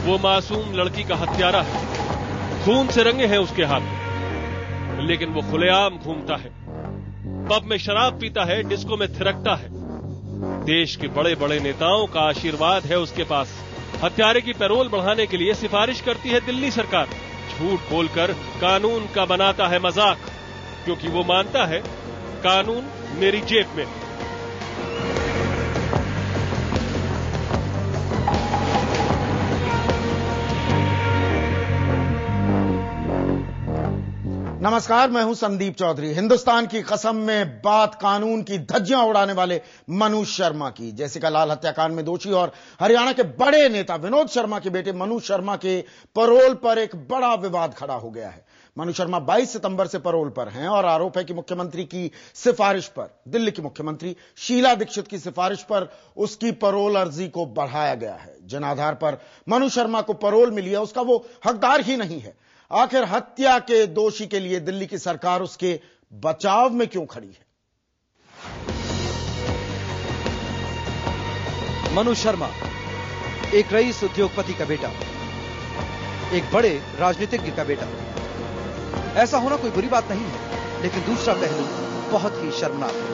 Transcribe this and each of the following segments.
वो मासूम लड़की का हत्यारा है, खून से रंगे हैं उसके हाथ, लेकिन वो खुलेआम घूमता है, पब में शराब पीता है, डिस्को में थिरकता है। देश के बड़े बड़े नेताओं का आशीर्वाद है उसके पास। हत्यारे की पैरोल बढ़ाने के लिए सिफारिश करती है दिल्ली सरकार। झूठ बोलकर कानून का बनाता है मजाक, क्योंकि वो मानता है कानून मेरी जेब में। नमस्कार, मैं हूं संदीप चौधरी। हिंदुस्तान की कसम में बात कानून की धज्जियां उड़ाने वाले मनु शर्मा की। जेसिका लाल हत्याकांड में दोषी और हरियाणा के बड़े नेता विनोद शर्मा के बेटे मनु शर्मा के पैरोल पर एक बड़ा विवाद खड़ा हो गया है। मनु शर्मा 22 सितंबर से पैरोल पर हैं और आरोप है कि मुख्यमंत्री की सिफारिश पर, दिल्ली की मुख्यमंत्री शीला दीक्षित की सिफारिश पर उसकी पैरोल अर्जी को बढ़ाया गया है। जिन आधार पर मनु शर्मा को पैरोल मिली है उसका वो हकदार ही नहीं है। आखिर हत्या के दोषी के लिए दिल्ली की सरकार उसके बचाव में क्यों खड़ी है? मनु शर्मा एक रईस उद्योगपति का बेटा, एक बड़े राजनीतिज्ञ का बेटा। ऐसा होना कोई बुरी बात नहीं है, लेकिन दूसरा पहलू बहुत ही शर्मनाक है।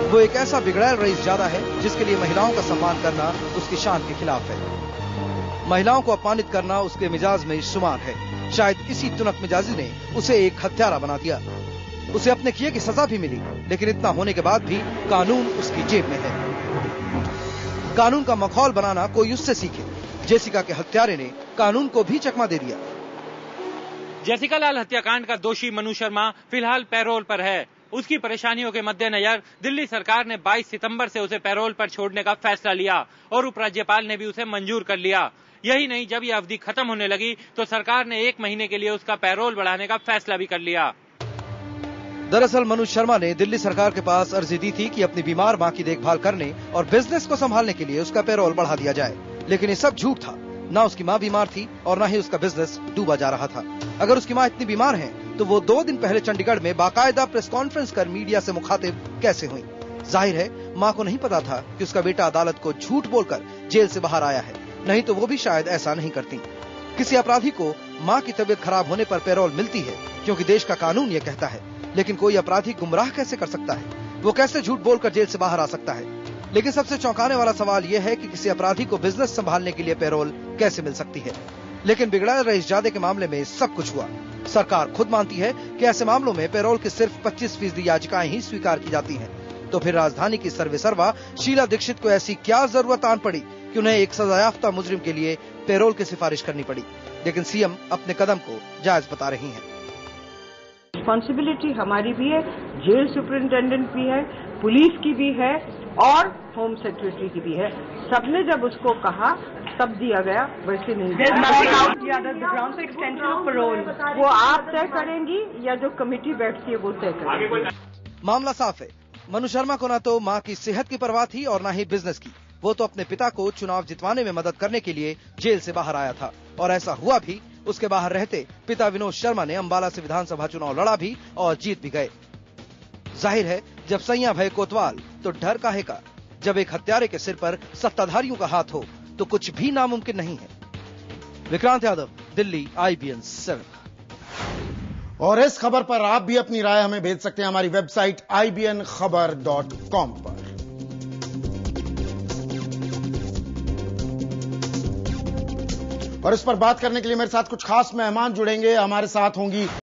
वो एक ऐसा बिगड़ैल रईसजादा है जिसके लिए महिलाओं का सम्मान करना उसकी शान के खिलाफ है। महिलाओं को अपमानित करना उसके मिजाज में शुमार है। शायद इसी तुनक मिजाजी ने उसे एक हत्यारा बना दिया। उसे अपने किए की सजा भी मिली, लेकिन इतना होने के बाद भी कानून उसकी जेब में है। कानून का मखौल बनाना कोई उससे सीखे। जेसिका के हत्यारे ने कानून को भी चकमा दे दिया। जेसिका लाल हत्याकांड का दोषी मनु शर्मा फिलहाल पैरोल पर है। उसकी परेशानियों के मद्देनजर दिल्ली सरकार ने 22 सितंबर से उसे पैरोल पर छोड़ने का फैसला लिया और उपराज्यपाल ने भी उसे मंजूर कर लिया। यही नहीं, जब यह अवधि खत्म होने लगी तो सरकार ने 1 महीने के लिए उसका पैरोल बढ़ाने का फैसला भी कर लिया। दरअसल मनु शर्मा ने दिल्ली सरकार के पास अर्जी दी थी कि अपनी बीमार मां की देखभाल करने और बिजनेस को संभालने के लिए उसका पैरोल बढ़ा दिया जाए, लेकिन ये सब झूठ था। ना उसकी मां बीमार थी और ना ही उसका बिजनेस डूबा जा रहा था। अगर उसकी मां इतनी बीमार है तो वो 2 दिन पहले चंडीगढ़ में बाकायदा प्रेस कॉन्फ्रेंस कर मीडिया से मुखातिब कैसे हुई? जाहिर है मां को नहीं पता था कि उसका बेटा अदालत को झूठ बोलकर जेल से बाहर आया है, नहीं तो वो भी शायद ऐसा नहीं करती। किसी अपराधी को मां की तबीयत खराब होने पर पैरोल मिलती है क्योंकि देश का कानून ये कहता है, लेकिन कोई अपराधी गुमराह कैसे कर सकता है? वो कैसे झूठ बोलकर जेल से बाहर आ सकता है? लेकिन सबसे चौंकाने वाला सवाल यह है कि किसी अपराधी को बिजनेस संभालने के लिए पैरोल कैसे मिल सकती है? लेकिन बिगड़ैल रईसजादे के मामले में सब कुछ हुआ। सरकार खुद मानती है कि ऐसे मामलों में पैरोल की सिर्फ 25% याचिकाएं ही स्वीकार की जाती हैं। तो फिर राजधानी की सर्वेसर्वा शीला दीक्षित को ऐसी क्या जरूरत आन पड़ी कि उन्हें एक सजायाफ्ता मुजरिम के लिए पैरोल की सिफारिश करनी पड़ी? लेकिन सीएम अपने कदम को जायज बता रही हैं। रिस्पॉन्सिबिलिटी हमारी भी है, जेल सुपरिंटेंडेंट भी है, पुलिस की भी है और होम सेक्रेटरी की भी है। सबने जब उसको कहा तब दिया गया, वैसे नहीं दिया। वो आप तय करेंगी या जो कमेटी बैठती है वो तय करेंगी। मामला साफ है। मनु शर्मा को न तो मां की सेहत की परवाह थी और न ही बिजनेस की। वो तो अपने पिता को चुनाव जितवाने में मदद करने के लिए जेल से बाहर आया था, और ऐसा हुआ भी। उसके बाहर रहते पिता विनोद शर्मा ने अंबाला से विधानसभा चुनाव लड़ा भी और जीत भी गए। जाहिर है, जब सैया भय कोतवाल तो डर काहे का? जब एक हत्यारे के सिर पर सत्ताधारियों का हाथ हो तो कुछ भी नामुमकिन नहीं है। विक्रांत यादव, दिल्ली, IBN 7। और इस खबर पर आप भी अपनी राय हमें भेज सकते हैं हमारी वेबसाइट ibnkhabar.com पर। और इस पर बात करने के लिए मेरे साथ कुछ खास मेहमान जुड़ेंगे। हमारे साथ होंगी